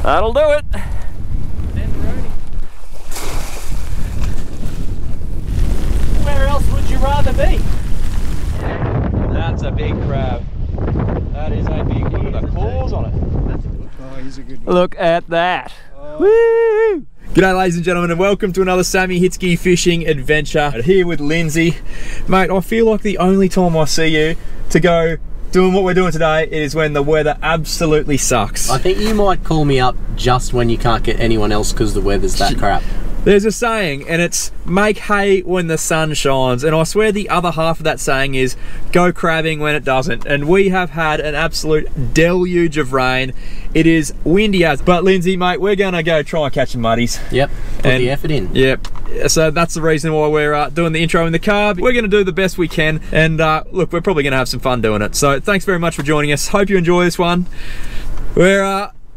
That'll do it. Where else would you rather be? That's a big crab. That is a big. Look at the claws on it. That's a good. Oh, he's a good one. Look at that. Oh. Woo! G'day ladies and gentlemen, and welcome to another Sammy Hitzke fishing adventure. Here with Lindsay. Mate, I feel like the only time I see you to go doing what we're doing today is when the weather absolutely sucks. I think you might call me up just when you can't get anyone else because the weather's that crap. There's a saying, and it's make hay when the sun shines, and I swear the other half of that saying is go crabbing when it doesn't. And we have had an absolute deluge of rain. It is windy as, but Lindsay, mate, we're gonna go try and catch some muddies. Yep, put the effort in. Yep, so that's the reason why we're doing the intro in the car. We're gonna do the best we can, and look, we're probably gonna have some fun doing it. So thanks very much for joining us. Hope you enjoy this one.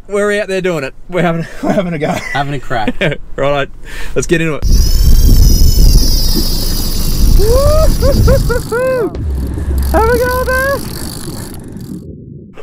We're out there doing it. We're having a go. Having a crack. Right, let's get into it. Have a go, man.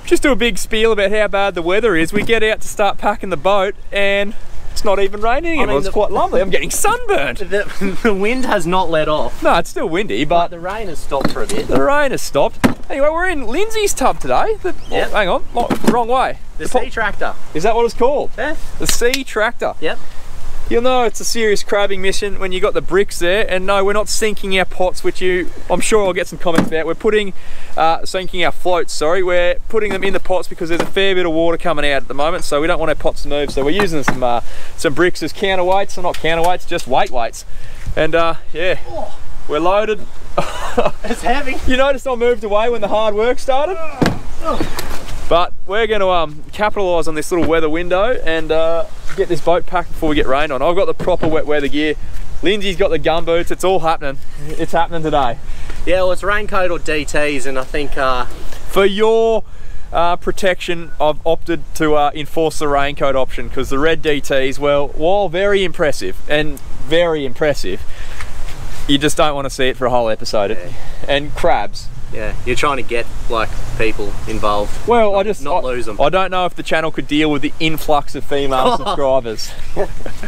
Just do a big spiel about how bad the weather is. We get out to start packing the boat and it's not even raining anymore. It's quite lovely. I'm getting sunburned. The wind has not let off. No, it's still windy, but the rain has stopped for a bit. The rain has stopped. Anyway, we're in Lindsay's tub today. Yep. Oh, hang on, wrong way. The sea tractor. Is that what it's called? Yeah. The sea tractor. Yep. You'll know it's a serious crabbing mission when you got the bricks there. And no, we're not sinking our pots, which I'm sure I'll get some comments about. We're sinking our floats, sorry. We're putting them in the pots because there's a fair bit of water coming out at the moment, so we don't want our pots to move. So we're using some bricks as counterweights, or not counterweights, just weights. And yeah, we're loaded. It's heavy. You noticed I moved away when the hard work started? But we're going to capitalise on this little weather window and get this boat packed before we get rained on. I've got the proper wet weather gear. Lindsay's got the gum boots. It's all happening. It's happening today. Yeah, well, it's raincoat or DTs, and I think for your protection, I've opted to enforce the raincoat option because the red DTs, well, while very impressive, you just don't want to see it for a whole episode. Yeah. And crabs. Yeah, you're trying to get like people involved. Well, not lose them. I don't know if the channel could deal with the influx of female subscribers.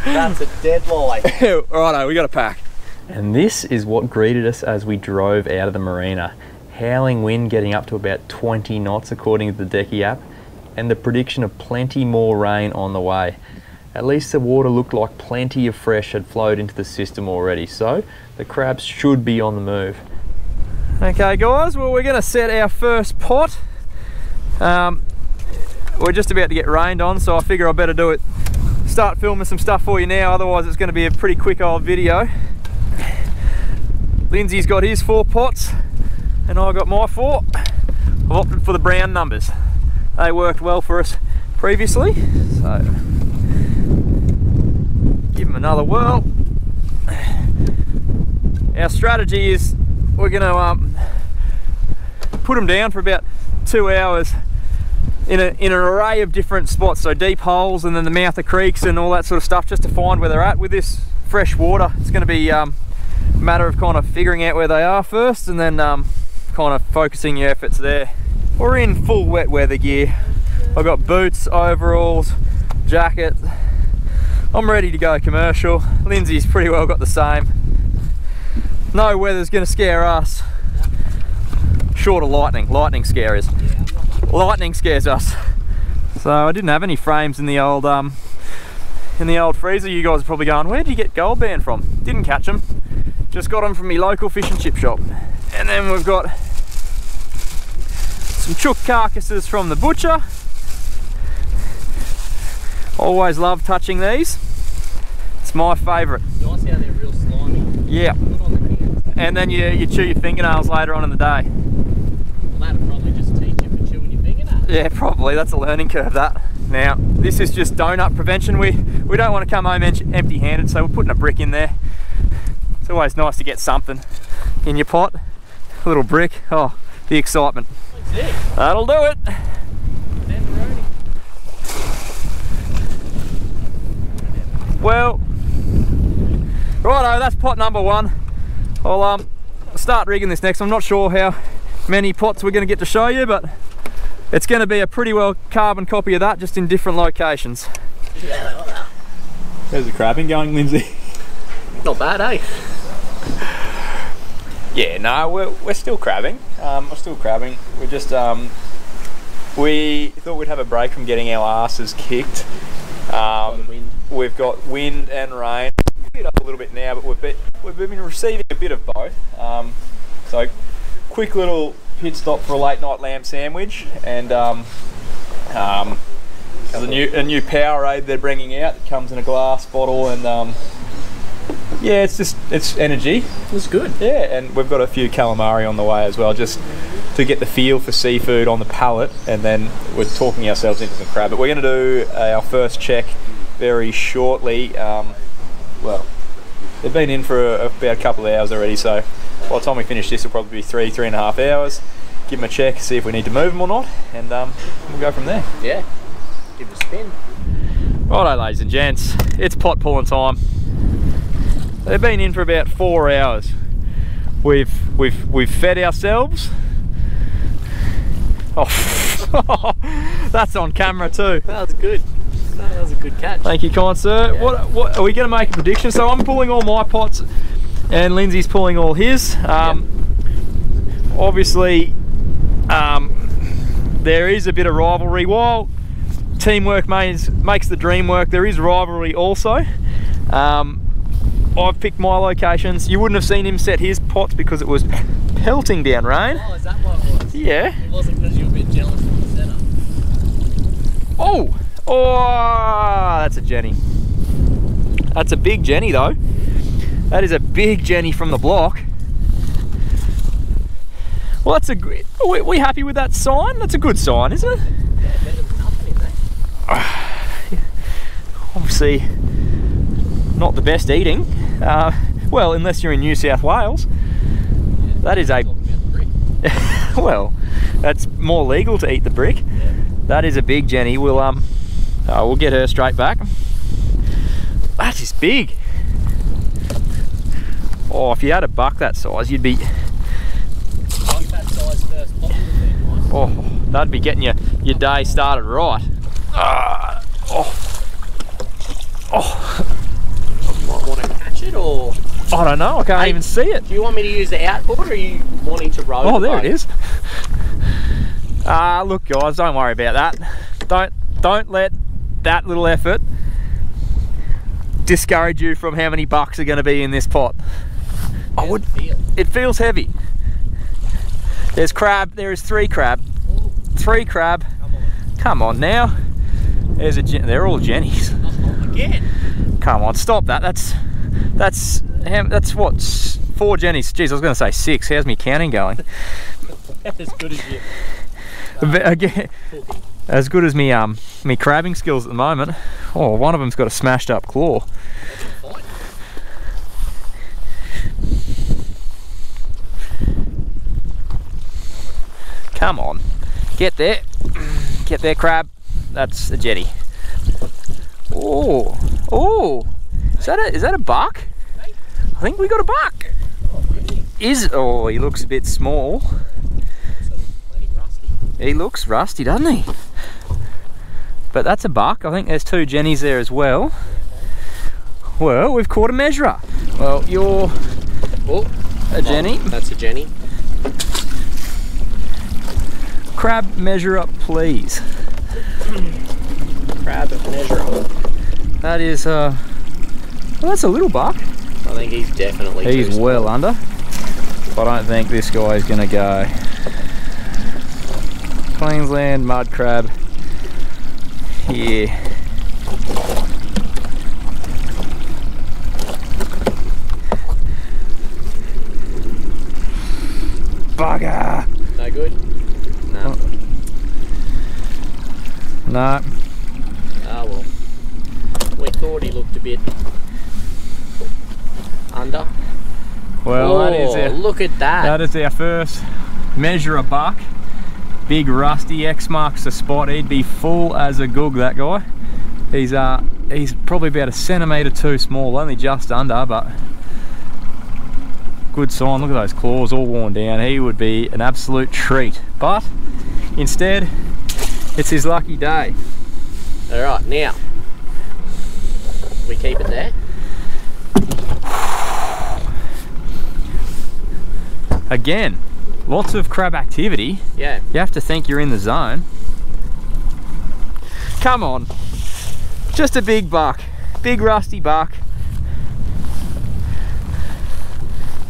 That's a dead lie. Righto, we got to pack. And this is what greeted us as we drove out of the marina. Howling wind getting up to about 20 knots according to the Decky app, and the prediction of plenty more rain on the way. At least the water looked like plenty of fresh had flowed into the system already, so the crabs should be on the move. Okay guys, well, we're going to set our first pot. We're just about to get rained on, so I figure I better start filming some stuff for you now, otherwise it's going to be a pretty quick old video. Lindsay's got his 4 pots and I got my 4. I've opted for the brown numbers. They worked well for us previously, so give them another whirl. Our strategy is we're going to put them down for about 2 hours in an array of different spots, so deep holes and then the mouth of creeks and all that sort of stuff, just to find where they're at. With this fresh water, it's going to be a matter of kind of figuring out where they are first and then kind of focusing your efforts there. We're in full wet weather gear. I've got boots, overalls, jacket. I'm ready to go commercial. Lindsay's pretty well got the same. No weather's going to scare us. Short of lightning. Lightning scares us. Lightning scares us. So I didn't have any frames in the old freezer. You guys are probably going, where did you get gold band from? Didn't catch them. Just got them from my local fish and chip shop. And then we've got some chook carcasses from the butcher. Always love touching these. It's my favourite. Nice how they're real slimy. Yeah. And then you chew your fingernails later on in the day. Well, that'll probably just teach you for chewing your fingernails. Yeah, probably. That's a learning curve, that. Now, this is just donut prevention. We don't want to come home empty-handed, so we're putting a brick in there. It's always nice to get something in your pot. A little brick. Oh, the excitement. That's it. That'll do it. Well, righto, that's pot number 1. I'll start rigging this next. I'm not sure how many pots we're going to get to show you, but It's going to be a pretty well carbon copy of that, just in different locations. How's the crabbing going, Lindsay? Not bad, eh? Yeah, no, we're still crabbing. We're still crabbing. We're just we thought we'd have a break from getting our asses kicked. We've got wind and rain. We've picked up a little bit now, but we've been receiving a bit of both. So quick little pit stop for a late night lamb sandwich, and there's a new Powerade they're bringing out. It comes in a glass bottle, and yeah, it's energy. It's good. Yeah, and we've got a few calamari on the way as well, just to get the feel for seafood on the palate, and then we're talking ourselves into some crab. But we're going to do our first check very shortly. Well, they've been in for about a couple of hours already, so by the time we finish this, it'll probably be 3.5 hours. Give them a check, see if we need to move them or not, and we'll go from there. Yeah, give it a spin. Righto, ladies and gents, it's pot pulling time. They've been in for about 4 hours. We've fed ourselves. Oh, that's on camera too. That was good. That was a good catch. Thank you, kind sir. Yeah. What are we going to make a prediction? So I'm pulling all my pots, and Lindsay's pulling all his. Obviously, there is a bit of rivalry. While teamwork makes the dream work, there is rivalry also. I've picked my locations. You wouldn't have seen him set his pots because it was pelting down rain. Oh, is that what it was? Yeah. It wasn't because you were a bit jealous of the setup. Oh, that's a Jenny. That's a big Jenny though. That is a big Jenny from the block. Well, that's are we happy with that sign? That's a good sign, isn't it? Yeah, better than nothing, isn't it? Obviously, not the best eating. Well, unless you're in New South Wales. Yeah, that is a... Well, that's more legal to eat the brick. Yeah. That is a big Jenny. We'll get her straight back. That is big. Oh, if you had a buck that size, you'd be... Like that size first pot would have been nice. Oh, that'd be getting your day started right. Might want to catch it, or... I don't know, I can't even see it. Do you want me to use the outboard, or are you wanting to row? Oh, there it is. Look guys, don't worry about that. Don't let that little effort discourage you from how many bucks are going to be in this pot. It feels heavy. There's crab, there is 3 crab. Ooh. 3 crab. Come on now. There's they're all Jennies. Again. Come on, stop that. That's what, 4 Jennies. Jeez, I was going to say 6. How's me counting going? As good as you. Again, as good as me crabbing skills at the moment. Oh, one of them's got a smashed up claw. Come on, get there, crab. That's a Jenny. Oh, is that a buck? I think we got a buck. Oh, he looks a bit small. He looks rusty, doesn't he? But that's a buck. I think there's 2 Jennies there as well. Well, we've caught a measurer. Well, you're a Jenny. That's a Jenny. Crab measure up, please. Crab measure up. That is, well, that's a little buck. I think he's definitely. He's well under. I don't think this guy is going to go. Queensland mud crab. Yeah. Bugger. No good? No. No. Oh well. We thought he looked a bit under. Well, that is it. Look at that. That is our first measure a buck. Big rusty, X marks the spot. He'd be full as a goog, that guy. He's probably about 1 centimetre too small, only just under, but good sign. Look at those claws all worn down. He would be an absolute treat, but instead It's his lucky day. Alright, now we keep it there. Again, lots of crab activity. Yeah. You have to think you're in the zone. Come on. Just a big buck. Big rusty buck.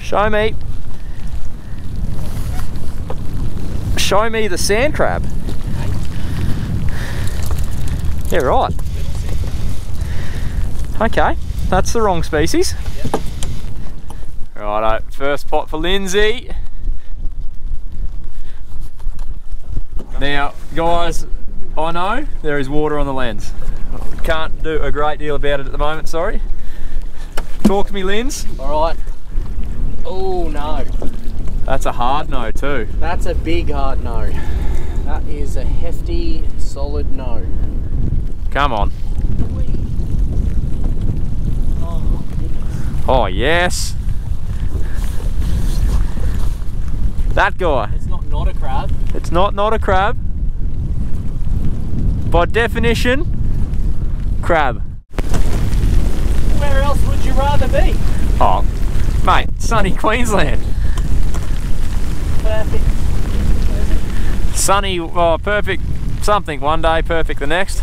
Show me. Show me the sand crab. Yeah, right. Okay, that's the wrong species. Yep. Righto, first pot for Lindsay. Now, guys, I know there is water on the lens. Can't do a great deal about it at the moment, sorry. Talk to me, Linz. Alright. Oh no. That's a hard no too. That's a big hard no. That is a hefty, solid no. Come on. Oh goodness. Oh yes. That guy. It's not a crab. It's not a crab. By definition, crab. Where else would you rather be? Oh, mate, sunny Queensland. Perfect. Sunny, oh, perfect something one day, perfect the next.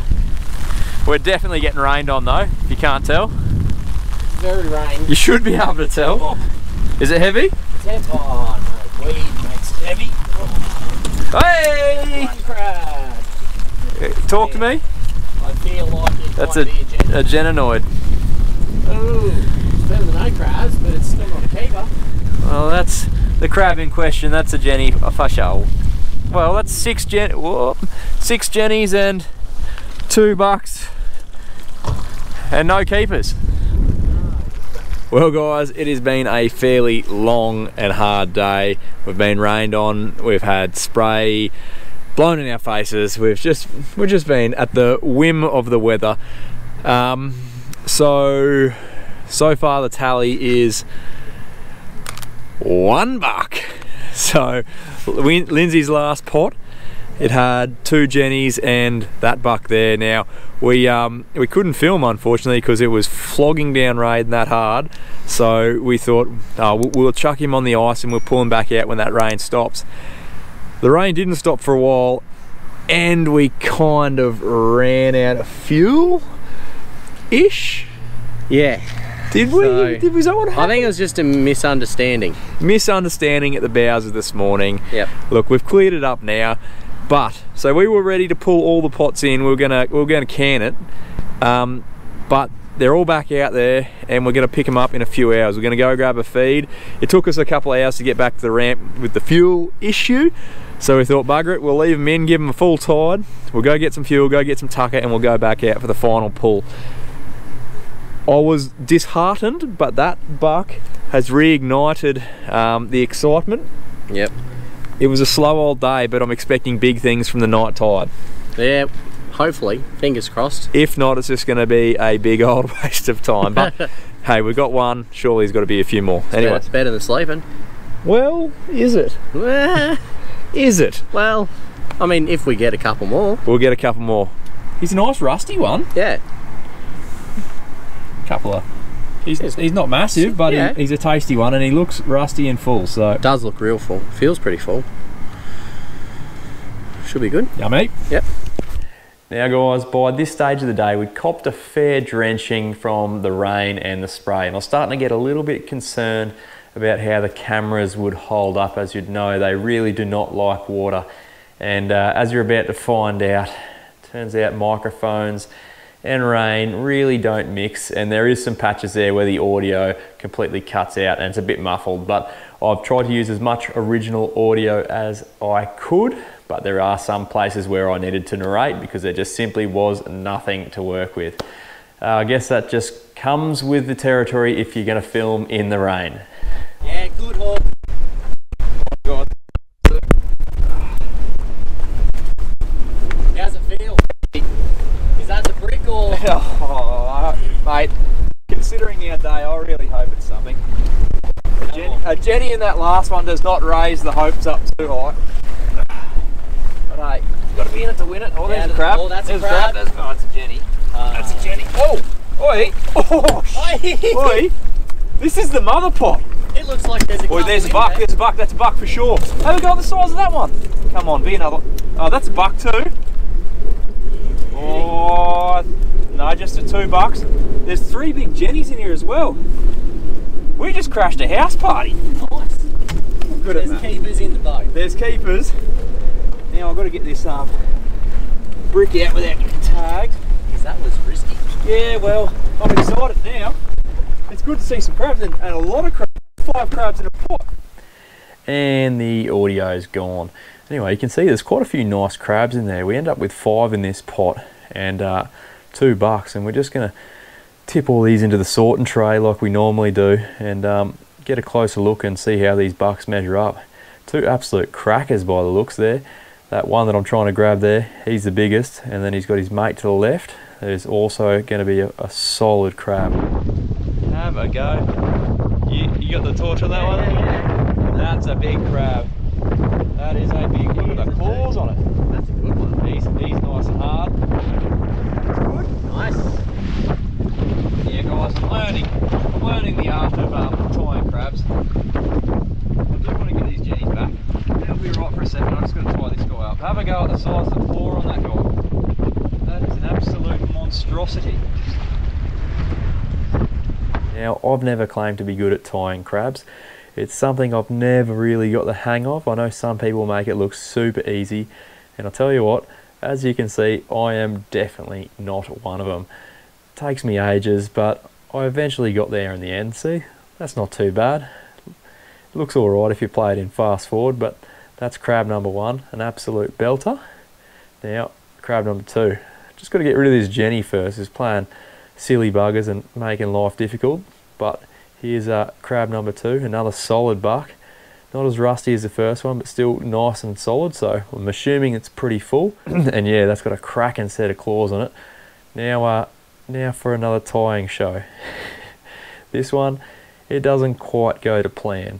We're definitely getting rained on though, if you can't tell. Very rain. You should be able to tell. Oh. Is it heavy? Oh no, weed makes it heavy. Oh. Hey! One crab. Talk to me. I feel like it That's might be a a geninoid. Oh, it's better than no crabs, but it's still not a keeper. Well, that's the crab in question. That's a Jenny, a fisho. Well, that's six Jennies and 2 bucks and no keepers. Well guys, it has been a fairly long and hard day. We've been rained on, we've had spray blown in our faces, we've just been at the whim of the weather. So far the tally is 1 buck. So Lindsay's last pot, it had 2 Jennies and that buck there. Now we couldn't film unfortunately because it was flogging down rain that hard, so we thought we'll chuck him on the ice and we'll pull him back out when that rain stops. The rain didn't stop for a while and we kind of ran out of fuel ish. Yeah. Did we? Was that what happened? I think it was just a misunderstanding. Misunderstanding at the Bowsers this morning. Yep. Look, we've cleared it up now, but so we were ready to pull all the pots in. We were gonna can it, but they're all back out there, and we're gonna pick them up in a few hours. We're gonna go grab a feed. It took us a couple of hours to get back to the ramp with the fuel issue, so we thought, bugger it, we'll leave them in, give them a full tide. We'll go get some fuel, go get some tucker, and we'll go back out for the final pull. I was disheartened, but that buck has reignited the excitement. Yep. It was a slow old day, but I'm expecting big things from the night tide. Yeah, hopefully, fingers crossed. If not, it's just going to be a big old waste of time. But hey, we've got one, surely there's got to be a few more. Anyway. It's better than sleeping. Well, is it? Is it? Well, I mean, if we get a couple more. We'll get a couple more. He's a nice rusty one. Yeah. Couple of, he's not massive, but yeah, he's a tasty one, and he looks rusty and full. So it does look real full. Feels pretty full. Should be good. Yummy. Yep. Now guys, by this stage of the day, we copped a fair drenching from the rain and the spray, and I was starting to get a little bit concerned about how the cameras would hold up. As you'd know, they really do not like water, and as you're about to find out, turns out microphones and rain really don't mix, and there is some patches there where the audio completely cuts out and it's a bit muffled, but I've tried to use as much original audio as I could, but there are some places where I needed to narrate because there just simply was nothing to work with. I guess that just comes with the territory if you're going to film in the rain. Yeah, good haul. God. How's it feel? Is that the brick or? Oh, mate, considering our day, I really hope it's something. A Jenny in that last one does not raise the hopes up too high. But hey, got to be be in it to win it. Oh, there's a crab. Oh, that's a crab. crab. Oh, it's a Jenny. That's a Jenny. Oh! Oi! Oh! Oi! This is the mother pot. It looks like there's a Oi, there's a buck. There's a buck. That's a buck for sure. Have a go at the size of that one. Come on, be another. Oh, that's a buck too. Oh, no, just the 2 bucks. There's 3 big Jennies in here as well. We just crashed a house party. Nice. Good There's keepers in the boat. There's keepers. Now I've got to get this brick out without getting tagged. Because that was risky. Yeah, well, I'm excited now. It's good to see some crabs and a lot of crabs. 5 crabs in a pot. And the audio's gone. Anyway, you can see there's quite a few nice crabs in there. We end up with 5 in this pot and 2 bucks, and we're just going to tip all these into the sorting tray like we normally do and get a closer look and see how these bucks measure up. 2 absolute crackers by the looks there. That one that I'm trying to grab there, he's the biggest, and then he's got his mate to the left. There's also going to be a solid crab. Have a go. You got the torch on that one? Yeah. That's a big crab. That is a big, look at the claws on it. That's a good one. He's nice and hard. That's good. Nice. Yeah guys, I'm learning the art of tying crabs. I do want to get these Jennies back. They'll be right for a second. I'm just going to tie this guy up. Have a go at the size of the claw on that guy. That is an absolute monstrosity. Now, I've never claimed to be good at tying crabs. It's something I've never really got the hang of. I know some people make it look super easy, and I'll tell you what, as you can see, I am definitely not one of them. It takes me ages, but I eventually got there in the end. See, that's not too bad. It looks alright if you play it in fast forward, but that's crab number 1, an absolute belter. Now, crab number 2. Just got to get rid of this Jenny first. It's playing silly buggers and making life difficult, but here's crab number 2, another solid buck. Not as rusty as the first one, but still nice and solid, so I'm assuming it's pretty full. And yeah, that's got a cracking set of claws on it. Now for another tying show. This one, it doesn't quite go to plan.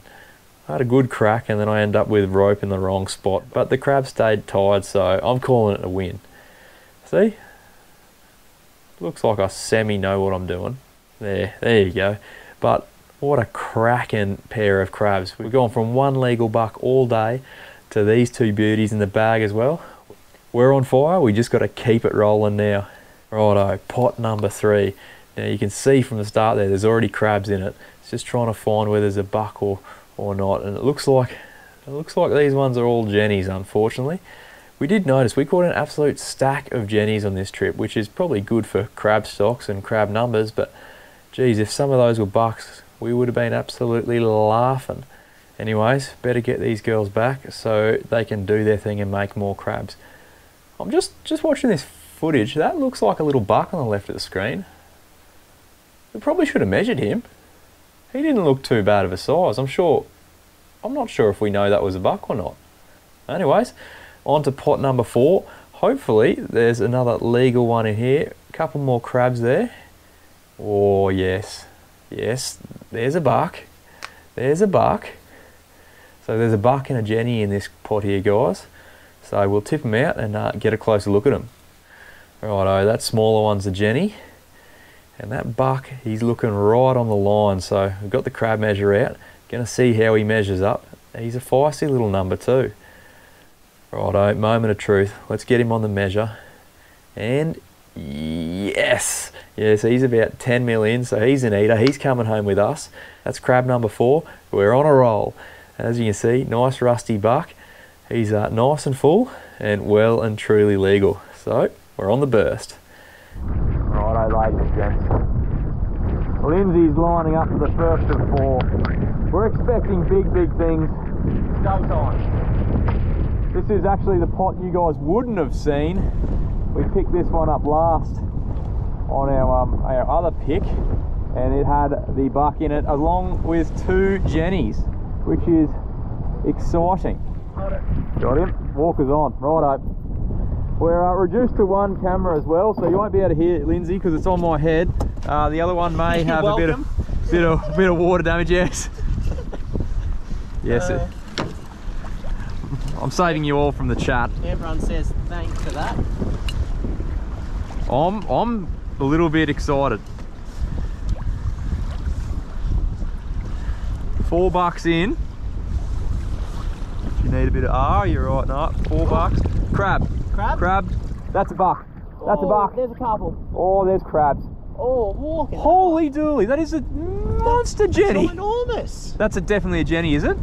I had a good crack and then I end up with rope in the wrong spot, but the crab stayed tied, so I'm calling it a win. See? Looks like I semi know what I'm doing. There you go. But what a cracking pair of crabs. We've gone from one legal buck all day to these 2 beauties in the bag as well. We're on fire, we just got to keep it rolling now. Righto, pot number 3. Now you can see from the start there's already crabs in it. It's just trying to find whether there's a buck or not, and it looks like these ones are all Jennies, unfortunately. We did notice we caught an absolute stack of Jennies on this trip, which is probably good for crab stocks and crab numbers, but geez, if some of those were bucks, we would have been absolutely laughing. Anyways, better get these girls back so they can do their thing and make more crabs. I'm just watching this footage. That looks like a little buck on the left of the screen. We probably should have measured him. He didn't look too bad of a size. I'm not sure if we know that was a buck or not. Anyways, on to pot number 4. Hopefully there's another legal one in here. A couple more crabs there. Oh yes, there's a buck. There's a buck. So there's a buck and a Jenny in this pot here, guys. So we'll tip them out and get a closer look at them. Righto, that smaller one's a Jenny. And that buck, he's looking right on the line. So we've got the crab measure out. Gonna see how he measures up. He's a feisty little number 2. Righto, moment of truth. Let's get him on the measure. And yes, he's about 10 mil in, so he's an eater. He's coming home with us. That's crab number 4. We're on a roll. As you can see, nice rusty buck. He's nice and full and well and truly legal. So we're on the burst. Righto, ladies and gents. Lindsay's lining up for the first of 4. We're expecting big things. Go time. This is actually the pot you guys wouldn't have seen. We picked this one up last on our other pick, and it had the buck in it along with 2 Jennies, which is exciting. Got him. Walker's on. Righto. We're reduced to 1 camera as well, so you won't be able to hear it, Lindsay, because it's on my head. The other one may have a bit of water damage. Yes. Yes. I'm saving you all from the chat. Everyone says thanks for that. I'm a little bit excited. $4 in. If you need a bit of you're right. No, $4. Crab. Crab? Crab. That's a buck. That's a buck. There's a couple. Oh, there's crabs. Oh, look at Holy dooly, that is a monster Jenny. That's enormous. That's definitely a Jenny, is it?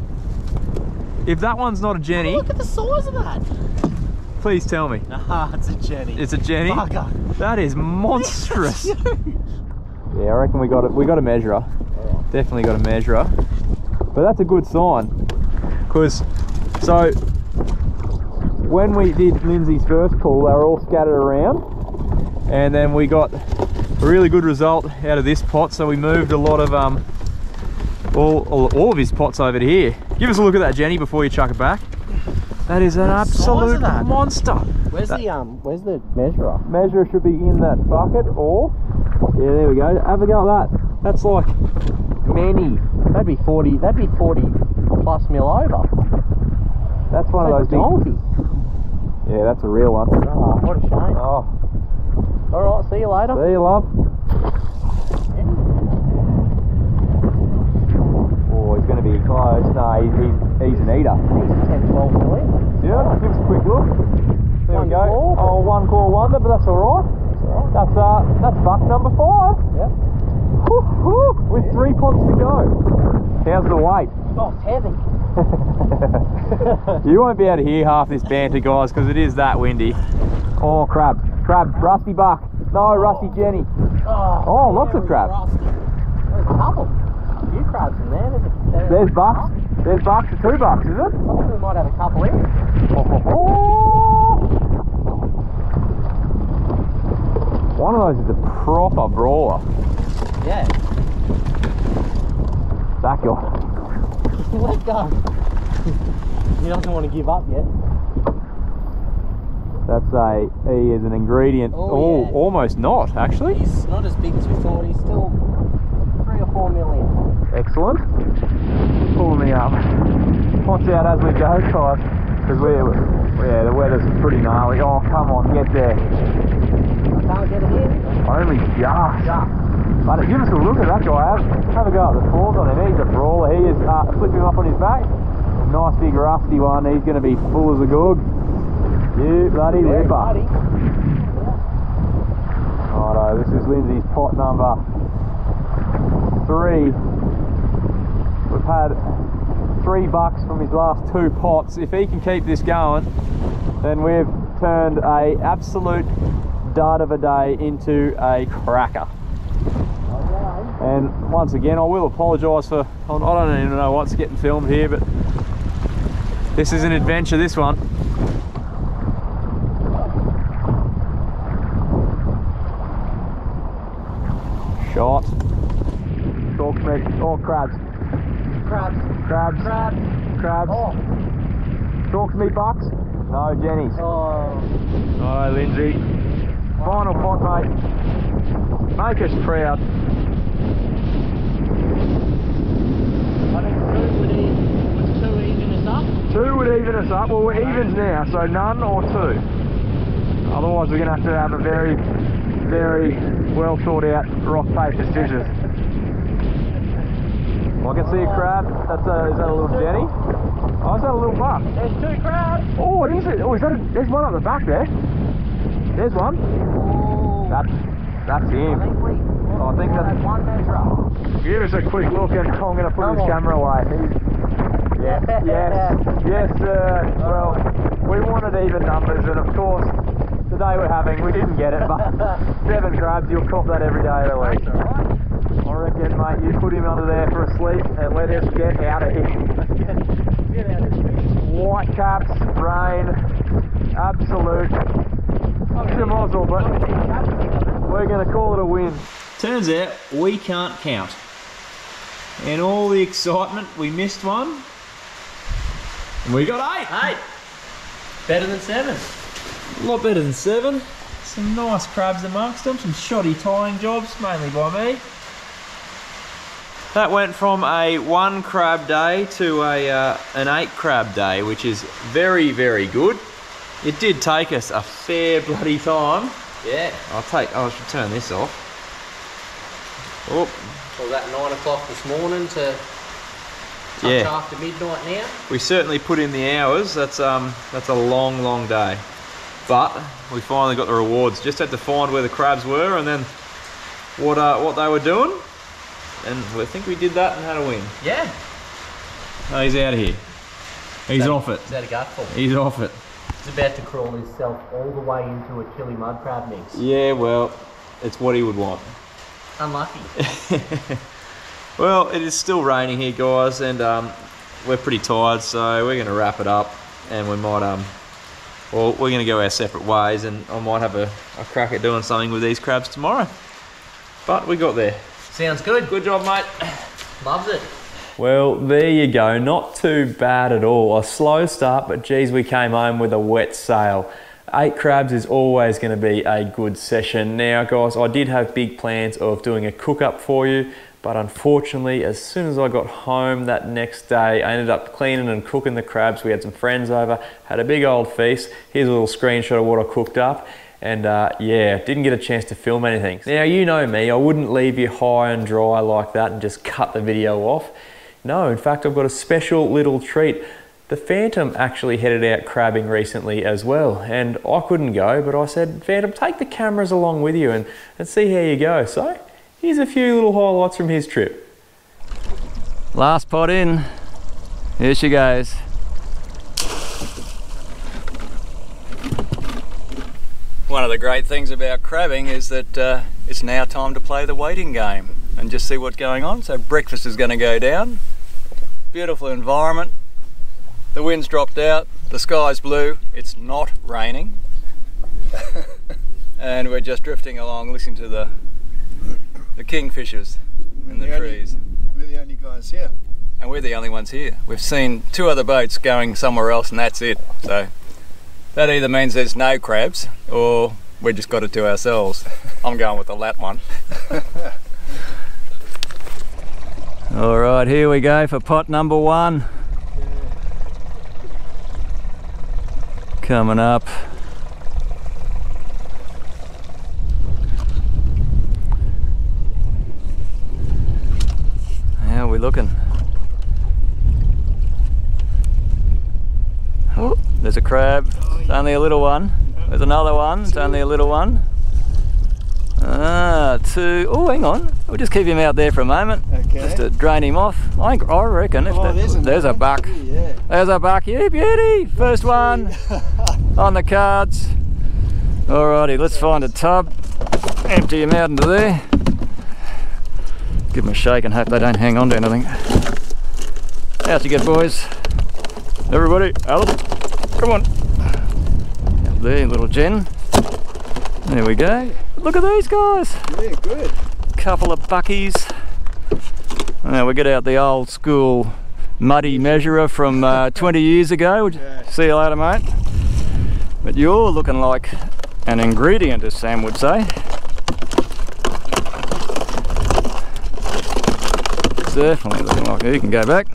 If that one's not a Jenny, look at the size of that. please tell me. Nah, it's a Jenny. It's a Jenny? Bugger. That is monstrous. That's huge. Yeah, I reckon we got a measurer. Definitely got a measurer. But that's a good sign. Because, so, when we did Lindsay's first pull, they were all scattered around. And then we got a really good result out of this pot. So we moved a lot of, all of his pots over to here. Give us a look at that, Jenny, before you chuck it back. That is an absolute monster. Where's the measurer? Measurer should be in that bucket, or yeah, there we go. Have a go at that. That's like many. That'd be 40 plus mil over. That's one of those donkey. Yeah, that's a real one. Oh, what a shame. Oh. Alright, see you later. See you, love. Oh, he's going to be close. No, he's an eater. He's 10, 12 million. Yeah, give us a quick look. There we go. Oh, one claw wonder, but that's alright. That's buck number 5. Yep. Woo-hoo, with 3 pots to go. How's the weight? Oh, it's heavy. You won't be able to hear half this banter, guys, because it is that windy. Oh, crab. Crab. Rusty buck. No, rusty Jenny. Oh, lots of crabs. Rusty. There's a couple. A few crabs in there. There's bucks. There's bucks for $2, is it? I think we might have a couple in. One of those is a proper brawler. Yeah. Back off. Let go. He doesn't want to give up yet. He is an ingredient. Oh, yeah. Almost not, actually. He's not as big as we thought. He's still 3 or 4 million. Excellent. Pulling me up. Pots out as we go, guys. Because the weather's pretty gnarly. Oh, come on, get there. I can't get it in. Only just. But give us a look at that guy. Have a go at the falls on him. He's a brawler. He is flipping up on his back. Nice big rusty one. He's going to be full as a goog. You bloody ripper. Righto, this is Lindsay's pot number 3. We've had $3 from his last 2 pots. If he can keep this going, then we've turned a absolute dud of a day into a cracker. And once again, I will apologise for, I don't even know what's getting filmed here, but this is an adventure, this one. Shot. Talk to me. Oh, crabs. Crabs. Crabs. Crabs. Crabs. Oh. Talk to me, bucks. No, Jenny's. Oh. No, Lindsay. Final pot, mate. Make us proud. I think 2 would even us up. 2 would even us up. Well, we're evens now, so none or 2. Otherwise, we're going to have a very, very well thought out rock, paper, scissors. Well, I can see a crab. Is that a little Jenny? Oh, is that a little buck? There's 2 crabs. Oh, it is. Oh, there's one up the back there. There's one. Oh. That's him. I think that's one measure. Give us a quick look, and I'm going to put his camera away. Yes, well, we wanted even numbers, and of course, the day we're having, we didn't get it, but 7 crabs, you'll cop that every day of the week. I reckon, mate, you put him under there for a sleep, and let us get out of here. Get out of here. White caps, rain, absolute schmozzle, but we're going to call it a win. Turns out we can't count. And all the excitement, we missed one. And we got 8. 8. Better than 7. A lot better than 7. Some nice crabs amongst them, some shoddy tying jobs, mainly by me. That went from a 1 crab day to an 8 crab day, which is very, very good. It did take us a fair bloody time. Yeah. I should turn this off. Oh. Was that 9 o'clock this morning to touch after midnight now? We certainly put in the hours. That's a long, long day. But we finally got the rewards. Just had to find where the crabs were and then what they were doing. And I think we did that and had a win. Yeah. Oh, he's out of here. He's off it. Is that a gutful? He's off it. He's about to crawl himself all the way into a chili mud crab mix. Yeah, well, it's what he would want. Unlucky. Well, it is still raining here, guys, and we're pretty tired, so we're going to wrap it up, and we might, well, we're going to go our separate ways, and I might have a crack at doing something with these crabs tomorrow. But we got there. Sounds good. Good job, mate. Loves it. Well, there you go. Not too bad at all. A slow start, but geez, we came home with a wet sail. 8 crabs is always going to be a good session. Now, guys, I did have big plans of doing a cook-up for you, but unfortunately, as soon as I got home that next day, I ended up cleaning and cooking the crabs. We had some friends over, had a big old feast. Here's a little screenshot of what I cooked up. And yeah, didn't get a chance to film anything. Now, you know me, I wouldn't leave you high and dry like that and just cut the video off. No, in fact, I've got a special little treat. The Phantom actually headed out crabbing recently as well, and I couldn't go, but I said, Phantom, take the cameras along with you and see how you go. So, here's a few little highlights from his trip. Last pot in. Here she goes. One of the great things about crabbing is that it's now time to play the waiting game and just see what's going on. So breakfast is going to go down. Beautiful environment. The wind's dropped out, the sky's blue, it's not raining. And we're just drifting along listening to the kingfishers in the trees. We're the only guys here. And we're the only ones here. We've seen 2 other boats going somewhere else and that's it. So that either means there's no crabs or we just got it to ourselves. I'm going with the lat one. All right, here we go for pot number 1. Coming up. How are we looking? Oh, there's a crab. It's only a little one. There's another one. It's only a little one. 2. Oh, hang on. We'll just keep him out there for a moment. Okay. Just to drain him off. I reckon if there's a buck. Yeah. There's a buck. Yeah, beauty. First one on the cards. Alrighty, let's find a tub. Empty him out into there. Give them a shake and hope they don't hang on to anything. Out you get, boys. Everybody, out. Come on. Out there, little Jen. There we go. Look at these guys. Yeah, good. Couple of buckies. Now we get out the old school muddy measurer from 20 years ago. Yeah. See you later, mate. But you're looking like an ingredient, as Sam would say. Definitely looking like you can go back.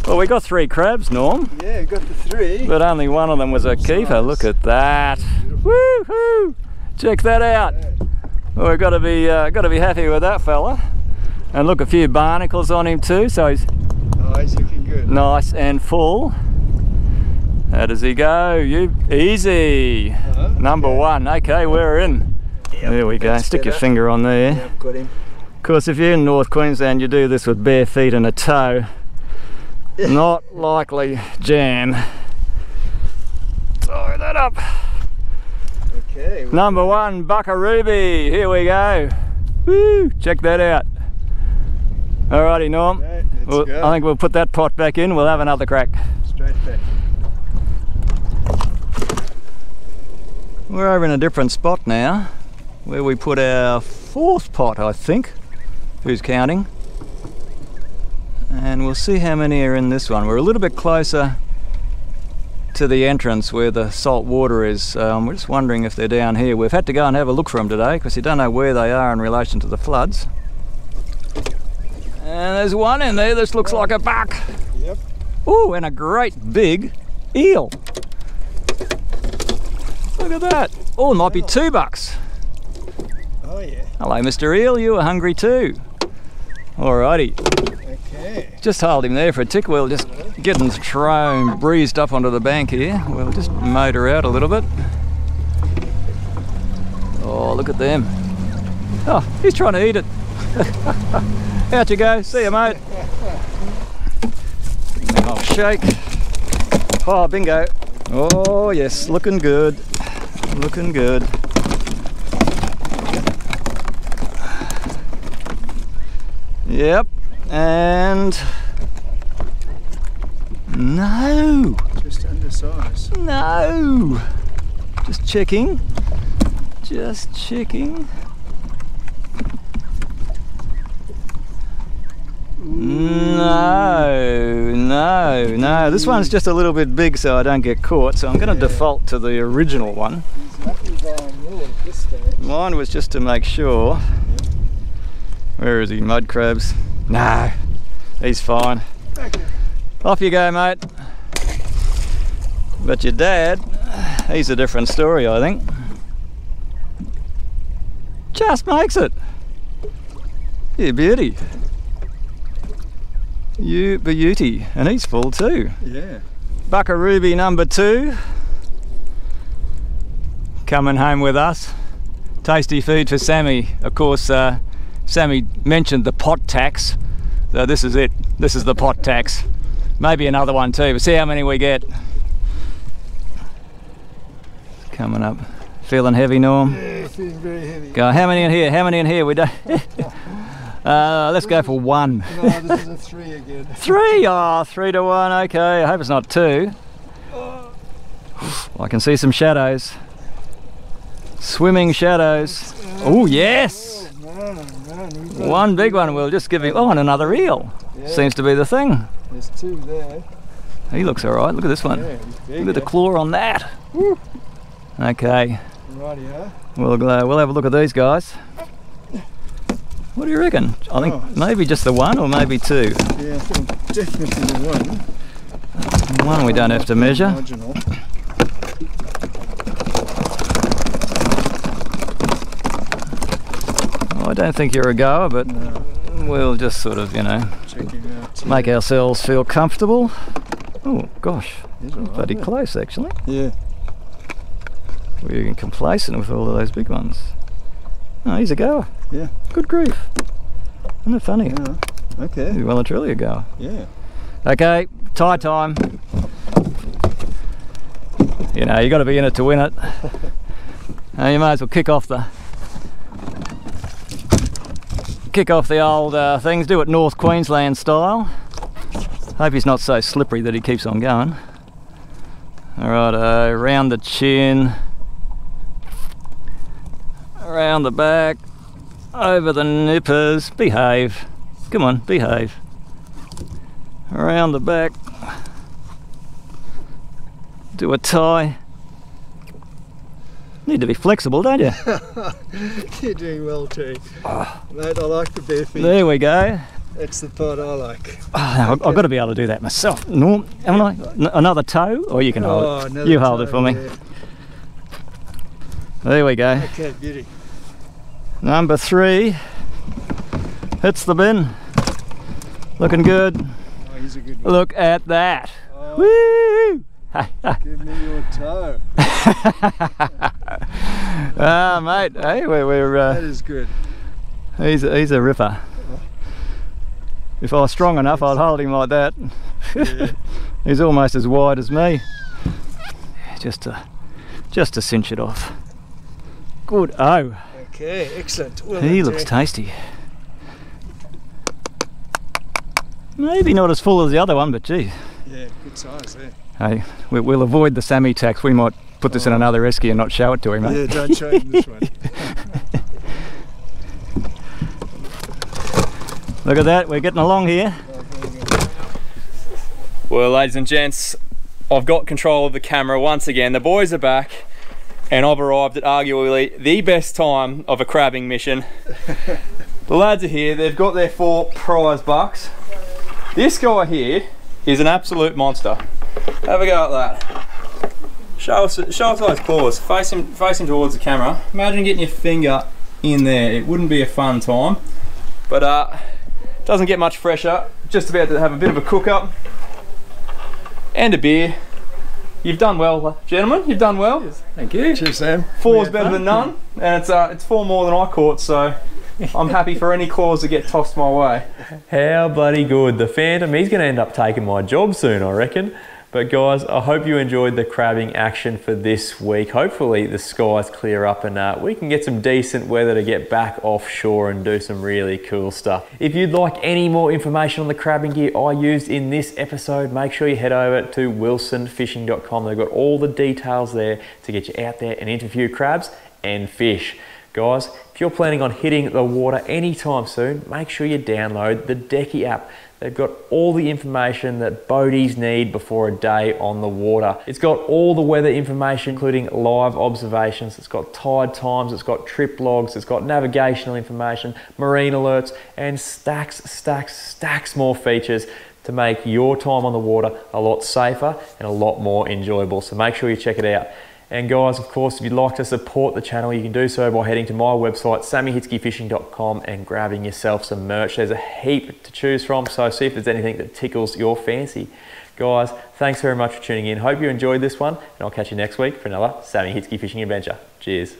Well, we got 3 crabs, Norm. Yeah, got the 3. But only one of them was a keeper. Look at that. Woohoo! Check that out. Well, we've got to be happy with that fella. And look, a few barnacles on him too, so he's looking good. Nice and full. How does he go? Easy. Number 1. Okay, we're in. Yep, there we go. Stick your finger on there. Yep, got him. Of course, if you're in North Queensland, you do this with bare feet and a toe. Not likely jam. Tie that up. Okay. Number 1, Buckarooby. Here we go. Woo! Check that out. Alrighty, Norm. Okay, let's go. I think we'll put that pot back in. We'll have another crack. Straight back. We're over in a different spot now, where we put our 4th pot, I think. Who's counting? And we'll see how many are in this one. We're a little bit closer to the entrance where the salt water is. We're just wondering if they're down here. We've had to go and have a look for them today because you don't know where they are in relation to the floods. And there's one in there. This looks like a buck. Yep. Ooh, and a great big eel. Look at that. Oh, it might be 2 bucks. Oh yeah. Hello, Mr. Eel. You are hungry too. Alrighty. Okay. Just hold him there for a tick. We'll just get him thrown, breezed up onto the bank here. We'll just motor out a little bit. Oh, look at them. Oh, he's trying to eat it. Out you go. See you, mate. I'll shake. Oh, bingo. Oh, yes. Looking good. Looking good. Yep. And no. Just undersized. No. Just checking. Just checking. No. This one's just a little bit big so I don't get caught, so I'm going to default to the original one. He's lucky buying yours at this stage. Mine was just to make sure. Where is he? Mud crabs? No, he's fine. Okay. Off you go, mate. But your dad, he's a different story, I think. Just makes it. You beauty. You beauty. And he's full too. Yeah. Buckarooby number 2. Coming home with us. Tasty food for Sammy. Of course, Sammy mentioned the pot tax. So this is it. This is the pot tax. Maybe another one too, but see how many we get. Coming up. Feeling heavy, Norm? Yeah, feeling very heavy. Go, how many in here? How many in here? We don't. Let's go for 1. No, this is a 3 again. 3? Oh, 3 to 1. Okay. I hope it's not 2. I can see some shadows. Swimming shadows. Oh, yes. Man, One big one. We'll just give him. Oh, and another eel. Yeah. Seems to be the thing. There's 2 there. He looks all right. Look at this one. Yeah, he's big. Look at the claw on that. Woo. Okay. Rightio. We'll have a look at these guys. What do you reckon? I think maybe just the 1 or maybe 2. Yeah, I think definitely the 1. 1 we don't have to measure. Marginal. I don't think you're a goer, but we'll just sort of, Check him out. make ourselves feel comfortable. Oh gosh, He's all right, bloody yeah. close actually. Yeah. We're getting complacent with all of those big ones. Oh, he's a goer. Yeah. Good grief. Isn't it funny? Yeah. Okay. He's well and truly a goer. Yeah. Okay, tie time. You know, you got to be in it to win it. You might as well kick off the old things. Do it North Queensland style. Hope he's not so slippery that he keeps on going. All right, around the chin, around the back, over the nippers. Behave. Come on, behave. Around the back. Do a tie. Need to be flexible, don't you? You're doing well too. Mate, I like the bare feet. There we go. That's the part I like. Oh, no, I've got to be able to do that myself. Norm, haven't I? Another toe? Or you can hold it. You hold it for me. Yeah. There we go. Okay, beauty. Number 3. Hits the bin. Looking good. Oh, he's a good one. Look at that. Oh, Woo! give me your toe. Ah, mate. Hey, That is good. he's a ripper. If I was strong enough, I'd hold him like that. Yeah. He's almost as wide as me. Just to cinch it off. Good. Oh, Okay, excellent. Well he done, looks Terry. tasty. Maybe not as full as the other one, but gee. Yeah, good size there. Hey, we'll avoid the Sammy tax. We might put this in another esky and not show it to him, mate. Yeah, don't show him this one. Look at that, we're getting along here. Well, ladies and gents, I've got control of the camera once again. The boys are back and I've arrived at arguably the best time of a crabbing mission. The lads are here, they've got their 4 prize bucks. This guy here is an absolute monster. Have a go at that. Show us those claws, face him towards the camera. Imagine getting your finger in there, it wouldn't be a fun time. But doesn't get much fresher. Just about to have a bit of a cook up. And a beer. You've done well, gentlemen. You've done well. Yes. Thank you. Cheers, Sam. 4's better than none, and it's 4 more than I caught. So I'm happy for any claws that get tossed my way. How bloody good. The Phantom, he's going to end up taking my job soon, I reckon. But guys, I hope you enjoyed the crabbing action for this week. Hopefully the skies clear up and we can get some decent weather to get back offshore and do some really cool stuff. If you'd like any more information on the crabbing gear I used in this episode, make sure you head over to wilsonfishing.com. They've got all the details there to get you out there and interview crabs and fish. Guys, if you're planning on hitting the water anytime soon, make sure you download the Decky app. They've got all the information that boaties need before a day on the water. It's got all the weather information, including live observations. It's got tide times, it's got trip logs, it's got navigational information, marine alerts, and stacks more features to make your time on the water a lot safer and a lot more enjoyable. So make sure you check it out. And guys, of course, if you'd like to support the channel, you can do so by heading to my website, sammyhitzkefishing.com, and grabbing yourself some merch. There's a heap to choose from, so see if there's anything that tickles your fancy. Guys, thanks very much for tuning in. Hope you enjoyed this one, and I'll catch you next week for another Sammy Hitzke Fishing Adventure. Cheers.